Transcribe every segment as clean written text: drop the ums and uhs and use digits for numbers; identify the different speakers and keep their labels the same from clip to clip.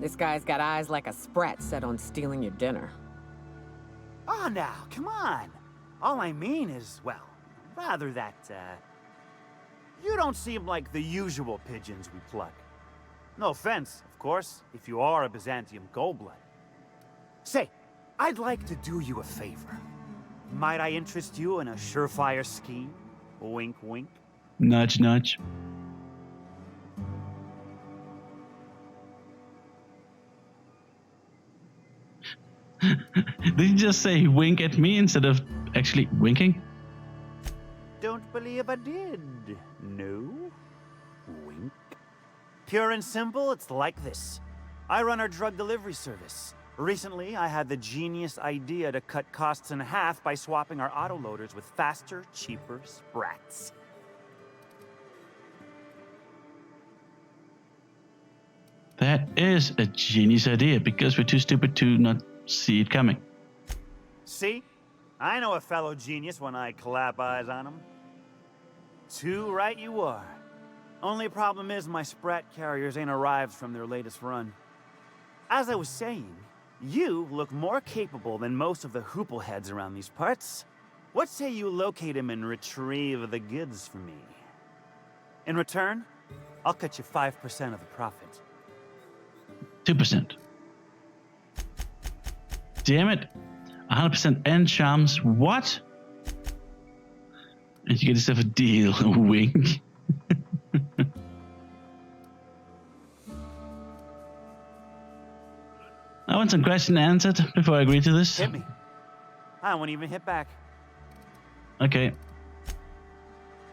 Speaker 1: This guy's got eyes like a sprat set on stealing your dinner.
Speaker 2: Oh, now, come on. All I mean is, well, rather that, you don't seem like the usual pigeons we pluck. No offense, of course, if you are a Byzantium Goldblood. Say, I'd like to do you a favor. Might I interest you in a surefire scheme? Wink, wink.
Speaker 3: Nudge, nudge. Did you just say wink at me instead of actually winking?
Speaker 2: Don't believe I did. No? Wink. Pure and simple, it's like this. I run our drug delivery service. Recently, I had the genius idea to cut costs in half by swapping our autoloaders with faster, cheaper sprats.
Speaker 3: That is a genius idea because we're too stupid to not see it coming.
Speaker 2: See? I know a fellow genius when I clap eyes on him. Too right you are. Only problem is my sprat carriers ain't arrived from their latest run. As I was saying, you look more capable than most of the hoople heads around these parts. What say you locate him and retrieve the goods for me? In return, I'll cut you 5% of the profit.
Speaker 3: 2%. Damn it. 100% and charms. What? And you get yourself a deal. Wink. I want some question answered before I agree to this.
Speaker 2: Hit me. I won't even hit back.
Speaker 3: Okay.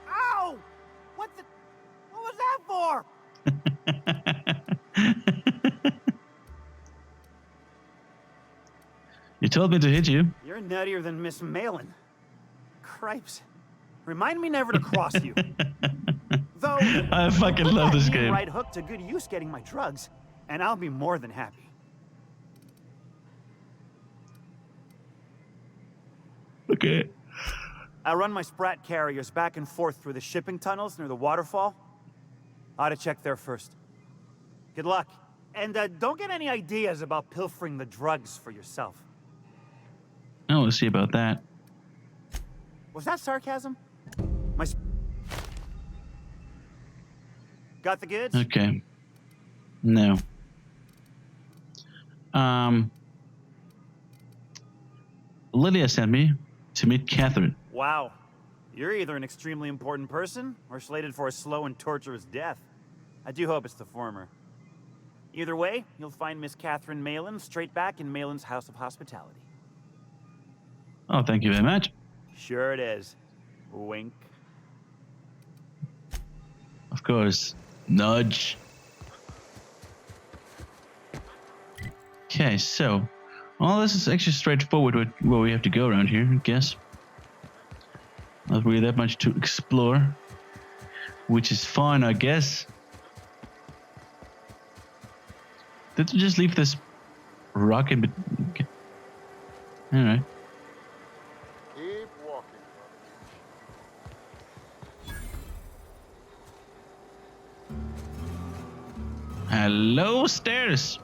Speaker 2: Ow! What was that for?
Speaker 3: You told me to hit you.
Speaker 2: You're nuttier than Miss Malin. Cripes. Remind me never to cross you. Though,
Speaker 3: I fucking
Speaker 2: put
Speaker 3: love
Speaker 2: that
Speaker 3: this
Speaker 2: mean
Speaker 3: game.
Speaker 2: right hook to good use getting my drugs, and I'll be more than happy.
Speaker 3: Okay.
Speaker 2: I run my sprat carriers back and forth through the shipping tunnels near the waterfall. Ought to check there first. Good luck. And don't get any ideas about pilfering the drugs for yourself.
Speaker 3: Oh, we'll see about that.
Speaker 2: Was that sarcasm? Got the goods?
Speaker 3: Okay. No. Lydia sent me to meet Katherine.
Speaker 2: Wow. You're either an extremely important person or slated for a slow and torturous death. I do hope it's the former. Either way, you'll find Miss Katherine Malin straight back in Malin's House of Hospitality.
Speaker 3: Oh, thank you very much.
Speaker 2: Sure it is. Wink.
Speaker 3: Of course. Nudge. Okay, so. Well, this is actually straightforward with where we have to go around here, I guess. Not really that much to explore. Which is fine, I guess. Did you just leave this rock in between? Okay. Alright.
Speaker 4: Keep walking.
Speaker 3: Hello, stairs.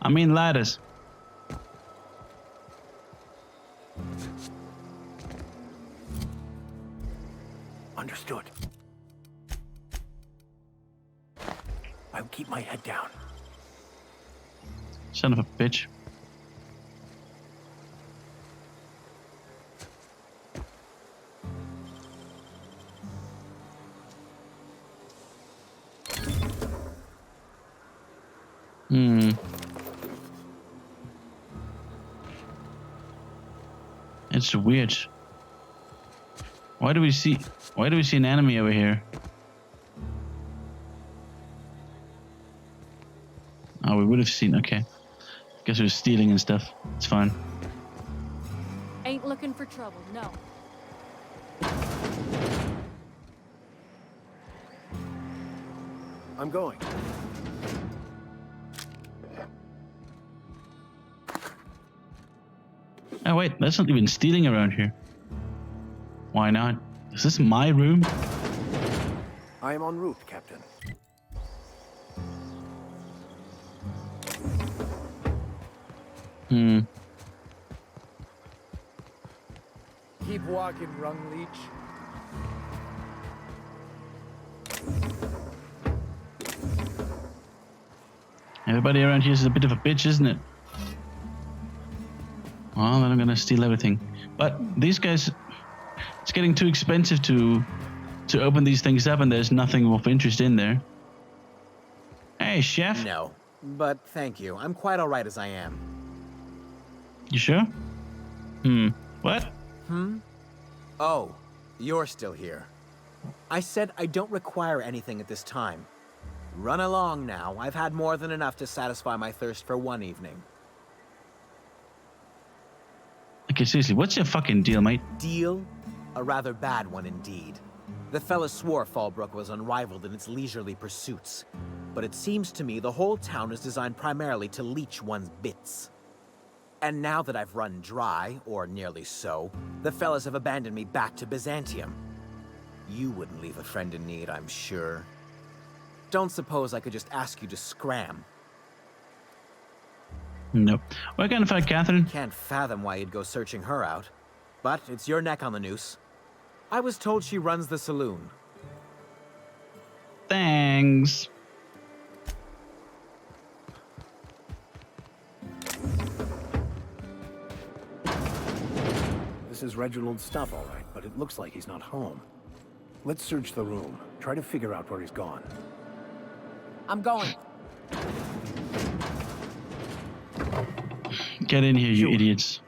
Speaker 3: I mean ladders.
Speaker 5: Understood. I'll keep my head down.
Speaker 3: Son of a bitch. It's weird. Why do we see an enemy over here? Oh, we would have seen. Okay. Guess we were stealing and stuff. It's fine.
Speaker 6: Ain't looking for trouble, no.
Speaker 5: I'm going.
Speaker 3: Oh wait, that's not even stealing around here. Why not? Is this my room?
Speaker 5: I am en route, Captain. Keep walking, Rung Leech.
Speaker 3: Everybody around here is a bit of a bitch, isn't it? Well, then I'm gonna steal everything. But these guys, it's getting too expensive to open these things up, and there's nothing of interest in there. Hey, chef.
Speaker 7: No, but thank you. I'm quite all right as I am.
Speaker 3: You sure? What?
Speaker 7: Oh, you're still here. I said I don't require anything at this time. Run along now. I've had more than enough to satisfy my thirst for one evening.
Speaker 3: Okay, seriously, what's your fucking deal, mate?
Speaker 7: Deal? A rather bad one indeed. The fella swore Fallbrook was unrivaled in its leisurely pursuits. But it seems to me the whole town is designed primarily to leech one's bits. And now that I've run dry, or nearly so, the fellas have abandoned me back to Byzantium. You wouldn't leave a friend in need, I'm sure. Don't suppose I could just ask you to scram.
Speaker 3: Nope. Where can I find Katherine?
Speaker 7: Can't fathom why you'd go searching her out. But it's your neck on the noose. I was told she runs the Saloon.
Speaker 3: Thanks.
Speaker 8: This is Reginald's stuff, all right, but it looks like he's not home. Let's search the room. Try to figure out where he's gone.
Speaker 1: I'm going.
Speaker 3: Get in here, you idiots.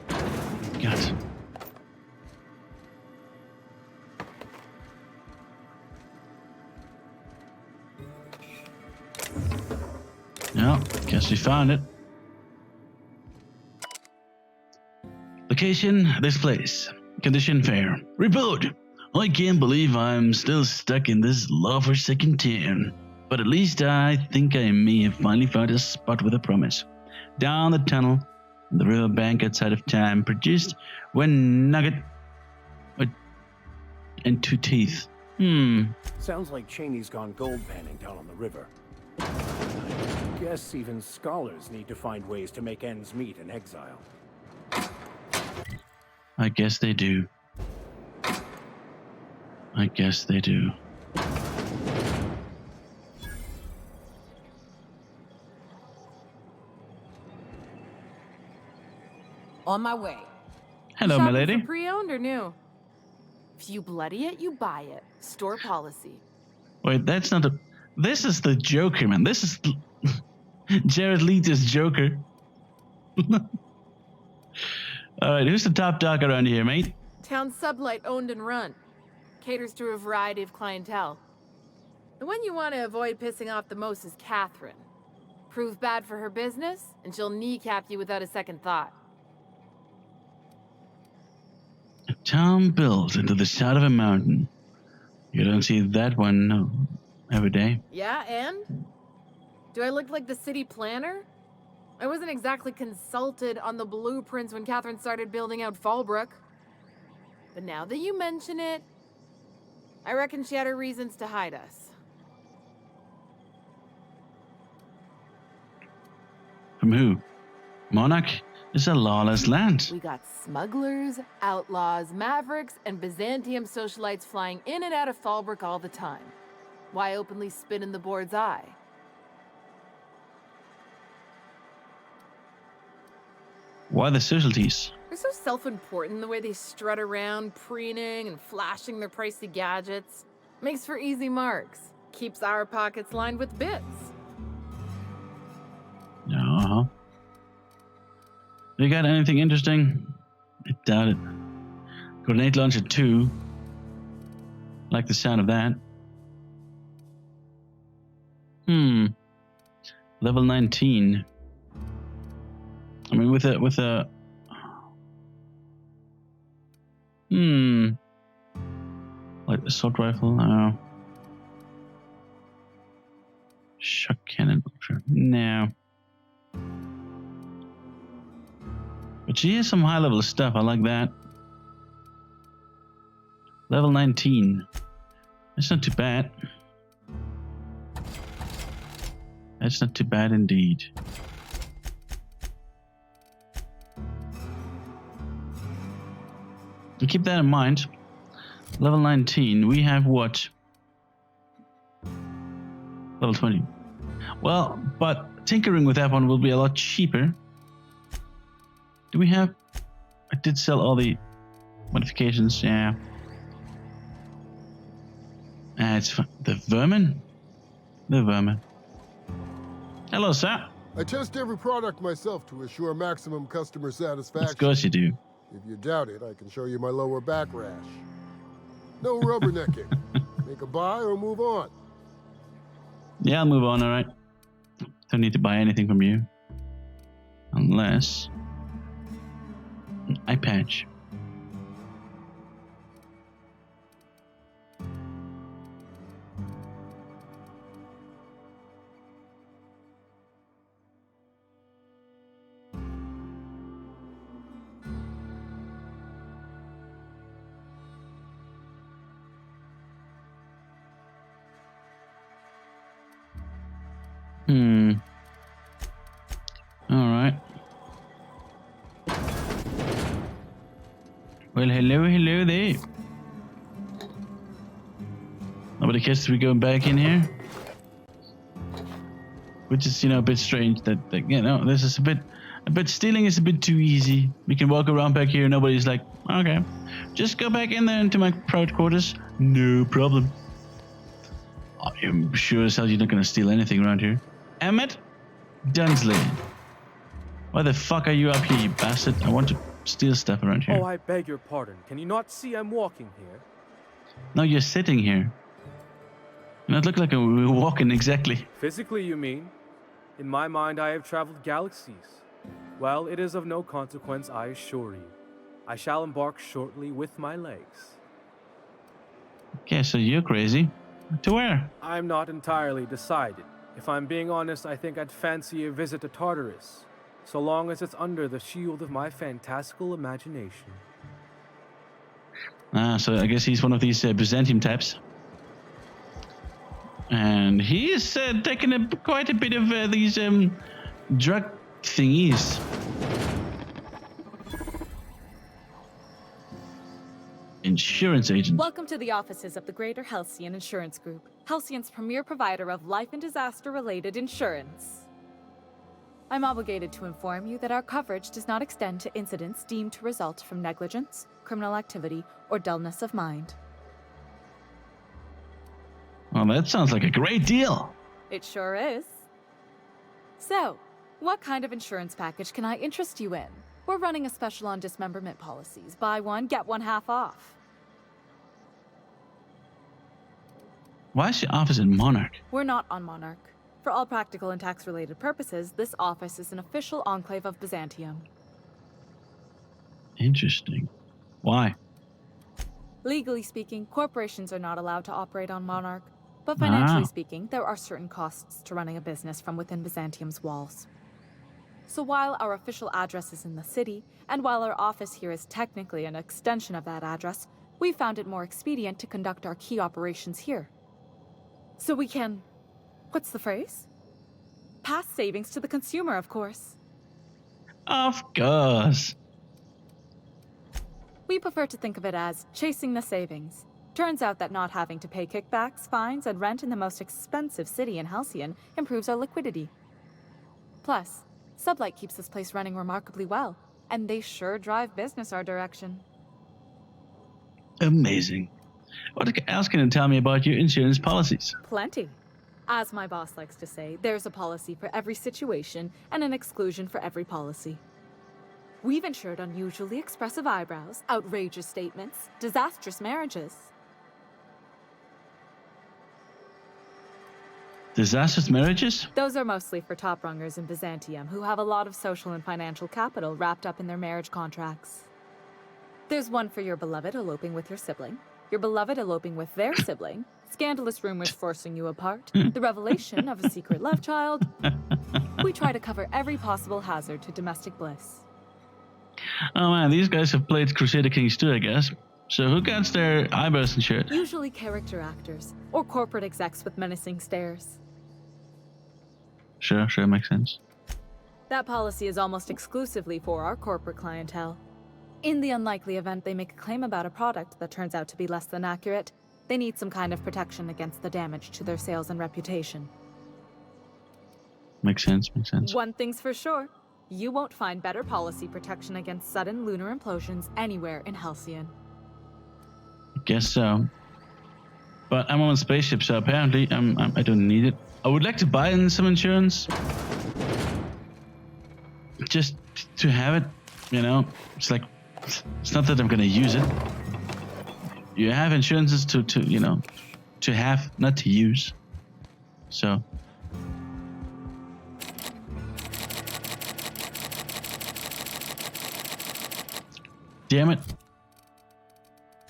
Speaker 3: God. No, guess we found it. Location, this place. Condition fair. Report! I can't believe I'm still stuck in this law-forsaken town. But at least I think I may have finally found a spot with a promise. Down the tunnel, the river bank outside of time, produced one nugget and 2 teeth.
Speaker 8: Sounds like Cheney's gone gold panning down on the river. I guess even scholars need to find ways to make ends meet in exile.
Speaker 3: I guess they do. I guess they do.
Speaker 1: On my way.
Speaker 3: Hello, my lady.
Speaker 9: Pre-owned or new? If you bloody it, you buy it. Store policy.
Speaker 3: Wait, that's not a... This is the Joker, man. This is Jared Leto's Joker. Alright, who's the top dog around here, mate?
Speaker 9: Town sublight owned and run. Caters to a variety of clientele. The one you want to avoid pissing off the most is Katherine. Prove bad for her business, and she'll kneecap you without a second thought.
Speaker 3: A town built into the side of a mountain. You don't see that one every day.
Speaker 9: Yeah, and? Do I look like the city planner? I wasn't exactly consulted on the blueprints when Katherine started building out Fallbrook. But now that you mention it, I reckon she had her reasons to hide us.
Speaker 3: From who? Monarch is a lawless land.
Speaker 9: We got smugglers, outlaws, mavericks, and Byzantium socialites flying in and out of Fallbrook all the time. Why openly spit in the board's eye?
Speaker 3: Why the socialities?
Speaker 9: They're so self-important the way they strut around, preening and flashing their pricey gadgets. Makes for easy marks. Keeps our pockets lined with bits.
Speaker 3: Uh-huh. You got anything interesting? I doubt it. Grenade launcher 2. Like the sound of that. Level 19. I mean, with a like assault rifle, no. Shock cannon, no. But she has some high level stuff. I like that. Level 19. That's not too bad. That's not too bad indeed. And keep that in mind. Level 19. We have what? Level 20. Well, but tinkering with that one will be a lot cheaper. Do we have... I did sell all the modifications, yeah. It's the vermin? The vermin. Hello, sir.
Speaker 4: I test every product myself to assure maximum customer satisfaction.
Speaker 3: Of course you do.
Speaker 4: If you doubt it, I can show you my lower back rash. No rubbernecking. Make a buy or move on.
Speaker 3: Yeah, I'll move on, alright. Don't need to buy anything from you. Unless... an eye patch. Alright. Well, hello there. Nobody cares to be going back in here? Which is, you know, a bit strange that you know, this is a bit stealing is a bit too easy. We can walk around back here, nobody's like, okay, just go back in there into my private quarters. No problem. I'm sure as hell you're not gonna steal anything around here. Emmett Dunsley. Why the fuck are you up here, you bastard? I want to steal stuff around here.
Speaker 10: Oh, I beg your pardon. Can you not see I'm walking here?
Speaker 3: No, you're sitting here. You don't look like we're walking exactly.
Speaker 10: Physically, you mean? In my mind, I have traveled galaxies. Well, it is of no consequence, I assure you. I shall embark shortly with my legs.
Speaker 3: Okay, so you're crazy. To where?
Speaker 10: I'm not entirely decided. If I'm being honest, I think I'd fancy a visit to Tartarus, so long as it's under the shield of my fantastical imagination.
Speaker 3: Ah, so I guess he's one of these Byzantium types. And he is taking quite a bit of these drug thingies. Insurance agent.
Speaker 11: Welcome to the offices of the Greater Halcyon Insurance Group, Halcyon's premier provider of life and disaster-related insurance. I'm obligated to inform you that our coverage does not extend to incidents deemed to result from negligence, criminal activity, or dullness of mind.
Speaker 3: Well, that sounds like a great deal.
Speaker 11: It sure is. So, what kind of insurance package can I interest you in? We're running a special on dismemberment policies. Buy one, get one half off.
Speaker 3: Why is your office in Monarch?
Speaker 11: We're not on Monarch. For all practical and tax-related purposes, this office is an official enclave of Byzantium.
Speaker 3: Interesting. Why?
Speaker 11: Legally speaking, corporations are not allowed to operate on Monarch, but financially speaking, there are certain costs to running a business from within Byzantium's walls. So while our official address is in the city, and while our office here is technically an extension of that address, we found it more expedient to conduct our key operations here. So we can... what's the phrase? Pass savings to the consumer, of course.
Speaker 3: Of course.
Speaker 11: We prefer to think of it as chasing the savings. Turns out that not having to pay kickbacks, fines, and rent in the most expensive city in Halcyon improves our liquidity. Plus, Sublight keeps this place running remarkably well, and they sure drive business our direction.
Speaker 3: Amazing. What else can you tell me about your insurance policies?
Speaker 11: Plenty. As my boss likes to say, there's a policy for every situation and an exclusion for every policy. We've insured unusually expressive eyebrows, outrageous statements, disastrous marriages.
Speaker 3: Disastrous marriages?
Speaker 11: Those are mostly for top rungers in Byzantium who have a lot of social and financial capital wrapped up in their marriage contracts. There's one for your beloved eloping with your sibling, your beloved eloping with their sibling, scandalous rumors forcing you apart, the revelation of a secret love child. We try to cover every possible hazard to domestic bliss.
Speaker 3: Oh man, these guys have played Crusader Kings too, I guess. So who gets their eyebrows insured?
Speaker 11: Usually character actors, or corporate execs with menacing stares.
Speaker 3: Sure, makes sense.
Speaker 11: That policy is almost exclusively for our corporate clientele. In the unlikely event they make a claim about a product that turns out to be less than accurate, they need some kind of protection against the damage to their sales and reputation.
Speaker 3: Makes sense, makes sense.
Speaker 11: One thing's for sure, you won't find better policy protection against sudden lunar implosions anywhere in Halcyon.
Speaker 3: I guess so. But I'm on a spaceship, so apparently I don't need it. I would like to buy in some insurance. Just to have it, you know? It's like, it's not that I'm gonna use it. You have insurances to you know, to have, not to use. So. Damn it.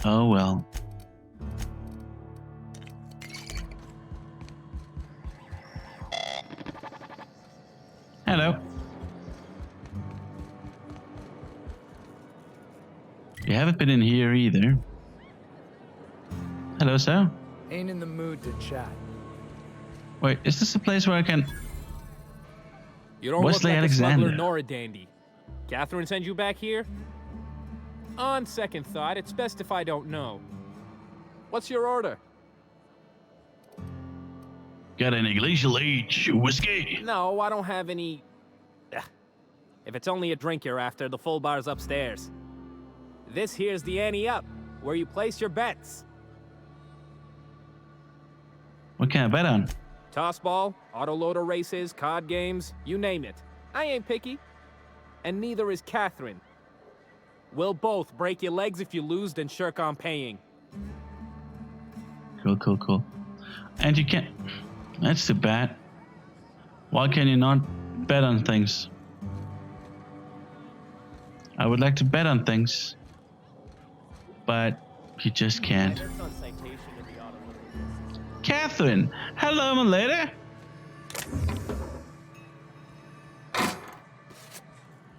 Speaker 3: Oh well. Hello. You haven't been in here either. Hello, sir.
Speaker 12: Ain't in the mood to chat.
Speaker 3: Wait, is this a place where I can...
Speaker 13: You don't
Speaker 3: Wesley
Speaker 13: look like
Speaker 3: Alexander.
Speaker 13: a smuggler nor a dandy. Katherine sent you back here? On second thought, it's best if I don't know. What's your order?
Speaker 3: Got any glacial age whiskey?
Speaker 13: No, I don't have any... Ugh. If it's only a drink you're after, the full bar's upstairs. This here's the ante up, where you place your bets.
Speaker 3: What can I bet on?
Speaker 13: Tossball, autoloader races, card games, you name it. I ain't picky. And neither is Katherine. We'll both break your legs if you lose, then shirk on paying.
Speaker 3: Cool, cool, cool. And you can't... That's too bad. Why can you not bet on things? I would like to bet on things, but you just can't. Katherine! Hello, my lady!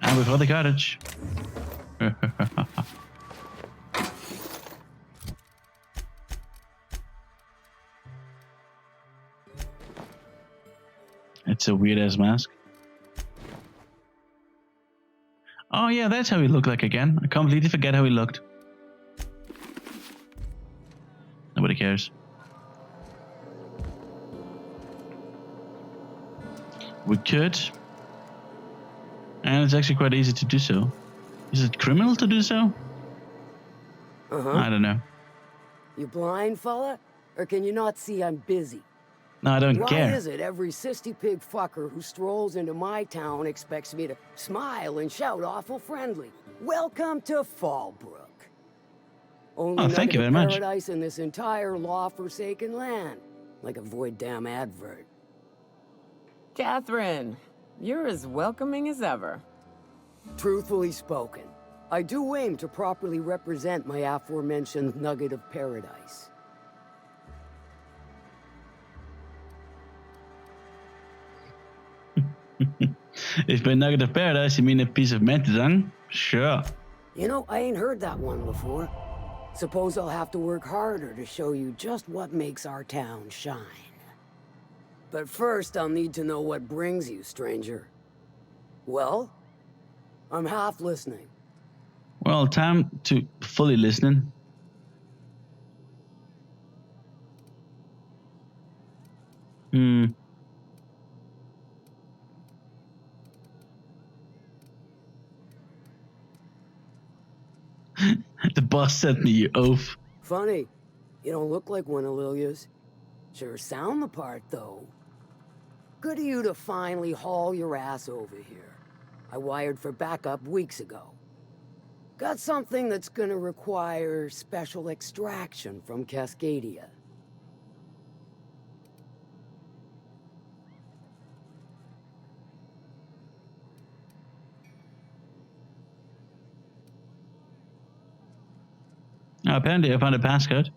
Speaker 3: And before the cottage. It's a weird ass mask. Oh yeah, that's how he looked like again. I completely forget how he looked. Nobody cares. We could. And it's actually quite easy to do so. Is it criminal to do so? I don't know.
Speaker 14: You blind, fella? Or can you not see I'm busy?
Speaker 3: No, I don't care.
Speaker 14: Why is it every sissy pig fucker who strolls into my town expects me to smile and shout awful friendly? Welcome to Fallbrook. Only
Speaker 3: thank you very much.
Speaker 14: paradise in this entire law-forsaken land. Like a void damn advert.
Speaker 1: Katherine, you're as welcoming as ever.
Speaker 14: Truthfully spoken, I do aim to properly represent my aforementioned nugget of paradise.
Speaker 3: If by nugget of paradise you mean a piece of mentisang, sure.
Speaker 14: You know, I ain't heard that one before. Suppose I'll have to work harder to show you just what makes our town shine. But first, I'll need to know what brings you, stranger. Well, I'm half listening.
Speaker 3: Well, time to fully listening. The boss sent me, you oaf.
Speaker 14: Funny, you don't look like one of Lilia's. Sure sound the part, though. Good of you to finally haul your ass over here. I wired for backup weeks ago. Got something that's gonna require special extraction from Cascadia.
Speaker 3: Now, apparently I found a passcode.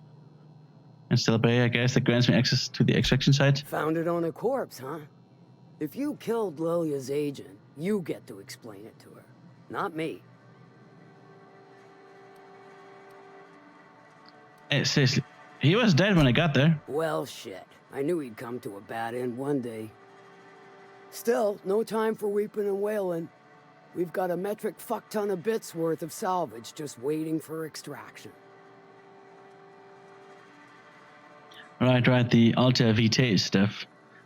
Speaker 3: And still pay, I guess, that grants me access to the extraction site.
Speaker 14: Found it on a corpse, huh? If you killed Lilia's agent, you get to explain it to her. Not me.
Speaker 3: Hey, seriously, he was dead when I got there.
Speaker 14: Well, shit. I knew he'd come to a bad end one day. Still, no time for weeping and wailing. We've got a metric fuck-ton of bits worth of salvage just waiting for extraction.
Speaker 3: Right, the Alta Vitae stuff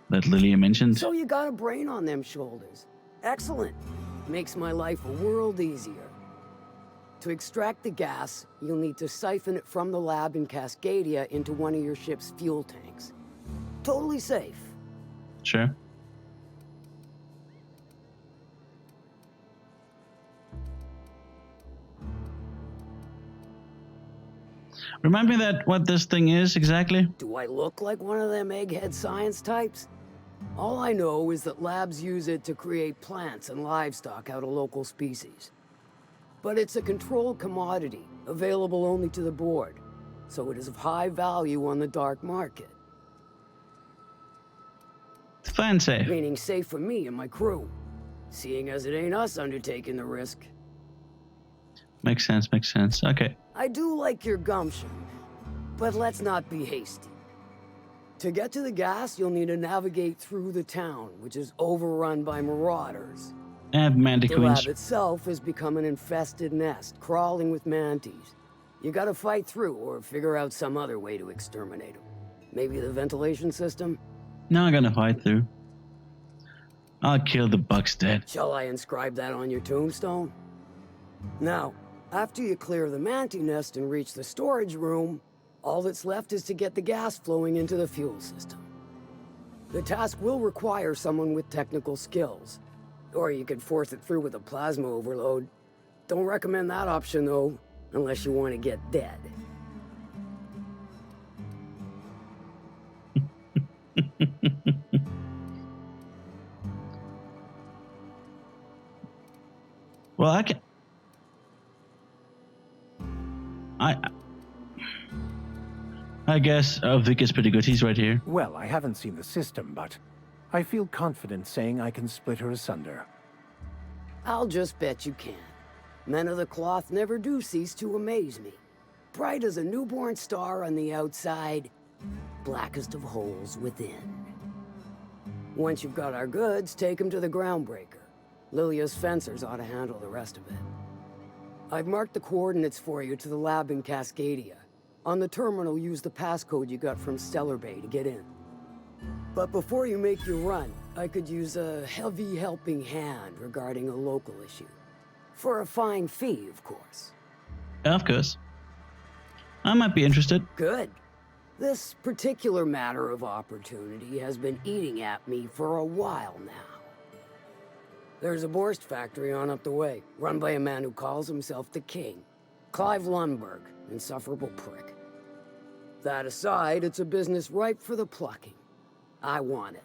Speaker 3: that Lilia mentioned.
Speaker 14: So you got a brain on them shoulders. Excellent. Makes my life a world easier. To extract the gas, you'll need to siphon it from the lab in Cascadia into one of your ship's fuel tanks. Totally safe.
Speaker 3: Sure. Remind me what this thing is exactly?
Speaker 14: Do I look like one of them egghead science types? All I know is that labs use it to create plants and livestock out of local species. But it's a controlled commodity, available only to the board, so it is of high value on the dark market.
Speaker 3: Fine safe.
Speaker 14: Meaning safe for me and my crew, seeing as it ain't us undertaking the risk.
Speaker 3: Makes sense. Okay.
Speaker 14: I do like your gumption, but let's not be hasty. To get to the gas, you'll need to navigate through the town, which is overrun by marauders.
Speaker 3: And
Speaker 14: The
Speaker 3: manticoons.
Speaker 14: lab itself has become an infested nest, crawling with manties. You gotta fight through or figure out some other way to exterminate them. Maybe the ventilation system?
Speaker 3: No, I'm gonna fight through. I'll kill the bugs dead.
Speaker 14: Shall I inscribe that on your tombstone? Now, after you clear the mantis nest and reach the storage room, all that's left is to get the gas flowing into the fuel system. The task will require someone with technical skills, or you could force it through with a plasma overload. Don't recommend that option though, unless you want to get dead.
Speaker 3: Well, I guess Vic is pretty good. He's right here.
Speaker 8: Well, I haven't seen the system, but I feel confident saying I can split her asunder.
Speaker 14: I'll just bet you can. Men of the cloth never do cease to amaze me. Bright as a newborn star on the outside, blackest of holes within. Once you've got our goods, take them to the groundbreaker. Lilia's fencers ought to handle the rest of it. I've marked the coordinates for you to the lab in Cascadia. On the terminal, use the passcode you got from Stellar Bay to get in. But before you make your run, I could use a heavy helping hand regarding a local issue. For a fine fee, of course.
Speaker 3: Of course. I might be interested.
Speaker 14: Good. This particular matter of opportunity has been eating at me for a while now. There's a Borst factory on up the way, run by a man who calls himself the King. Clive Lundberg, insufferable prick. That aside, it's a business ripe for the plucking. I want it.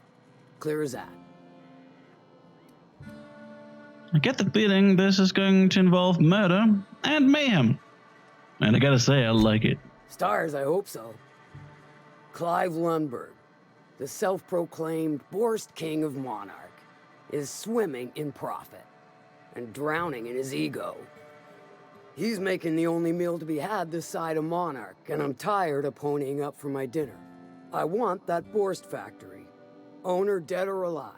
Speaker 14: Clear as that.
Speaker 3: I get the feeling this is going to involve murder and mayhem. And I gotta say, I like it.
Speaker 14: Stars, I hope so. Clive Lundberg, the self-proclaimed Borst King of Monarch, is swimming in profit and drowning in his ego. He's making the only meal to be had this side of Monarch, and I'm tired of ponying up for my dinner. I want that Borst factory, owner dead or alive.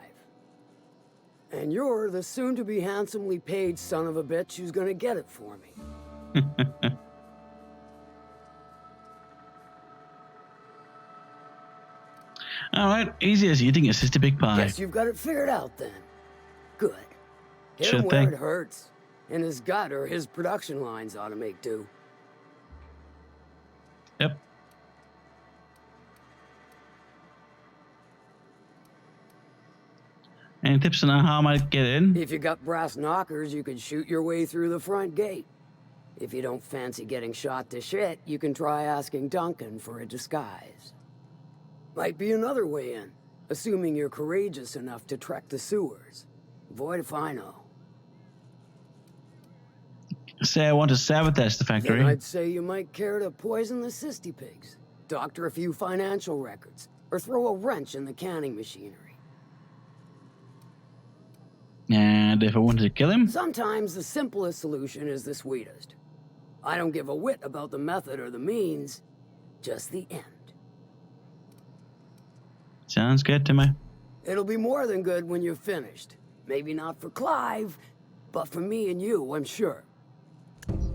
Speaker 14: And you're the soon-to-be handsomely paid son of a bitch who's gonna get it for me.
Speaker 3: All right, easy as eating a sister big pie.
Speaker 14: Guess you've got it figured out then. Good. Hit
Speaker 3: Sure
Speaker 14: him where
Speaker 3: thing.
Speaker 14: it hurts. And his gut or his production lines ought to make do.
Speaker 3: Yep. Any tips on how I might get in?
Speaker 14: If you got brass knockers, you could shoot your way through the front gate. If you don't fancy getting shot to shit, you can try asking Duncan for a disguise. Might be another way in, assuming you're courageous enough to trek the sewers. Void if I know.
Speaker 3: Say I want to sabotage the factory.
Speaker 14: Then I'd say you might care to poison the cysty pigs, doctor a few financial records, or throw a wrench in the canning machinery.
Speaker 3: And if I wanted to kill him?
Speaker 14: Sometimes the simplest solution is the sweetest. I don't give a whit about the method or the means, just the end.
Speaker 3: Sounds good to me.
Speaker 14: It'll be more than good when you're finished. Maybe not for Clive, But for me and you, I'm sure.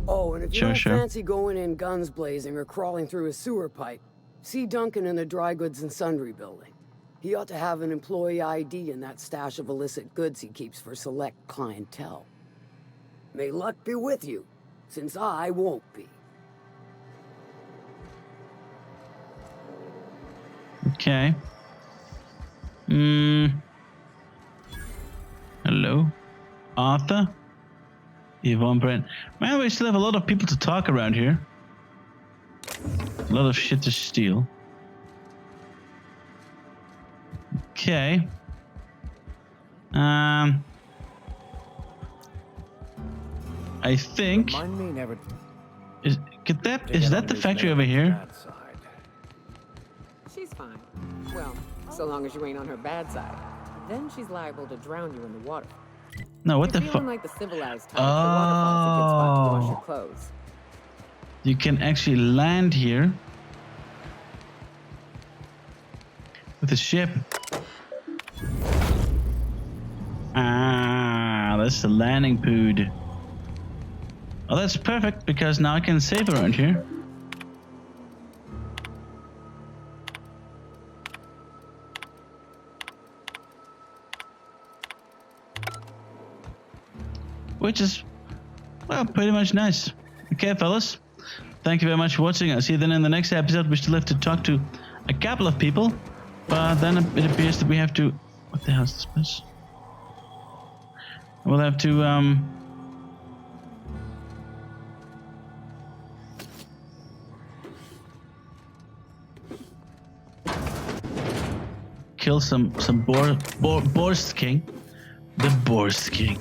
Speaker 14: Oh, and if you don't fancy going in guns blazing or crawling through a sewer pipe, see Duncan in the dry goods and sundry building. He ought to have an employee ID in that stash of illicit goods he keeps for select clientele. May luck be with you, since I won't be.
Speaker 3: Okay. Hello? Arthur? Yvonne Brent. Man, we still have a lot of people to talk around here. A lot of shit to steal. Okay. I think.
Speaker 8: Remind me never.
Speaker 3: Is that the factory over here?
Speaker 1: She's fine. Well, so long as you ain't on her bad side. Then she's liable to drown you in the water.
Speaker 3: No, what the fuck?
Speaker 1: Like the civilized type, the waterfall's a good spot to wash your clothes.
Speaker 3: You can actually land here with a ship. Ah, that's the landing pod. Oh, that's perfect because now I can save around here. Which is, well, pretty much nice. Okay, fellas. Thank you very much for watching. I'll see you then in the next episode. We still have to talk to a couple of people. But then it appears that we have to... What the hell is this place? We'll have to, kill some Boar's King. The Boar's King.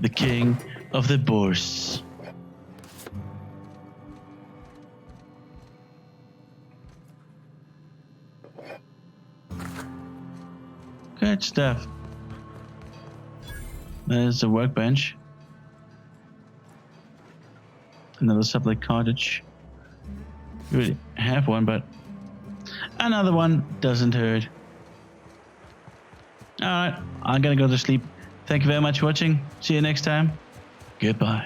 Speaker 3: The king of the boars. Good stuff. There's a workbench. Another supply cottage. We really have one, but another one doesn't hurt. Alright, I'm gonna go to sleep. Thank you very much for watching. See you next time. Goodbye.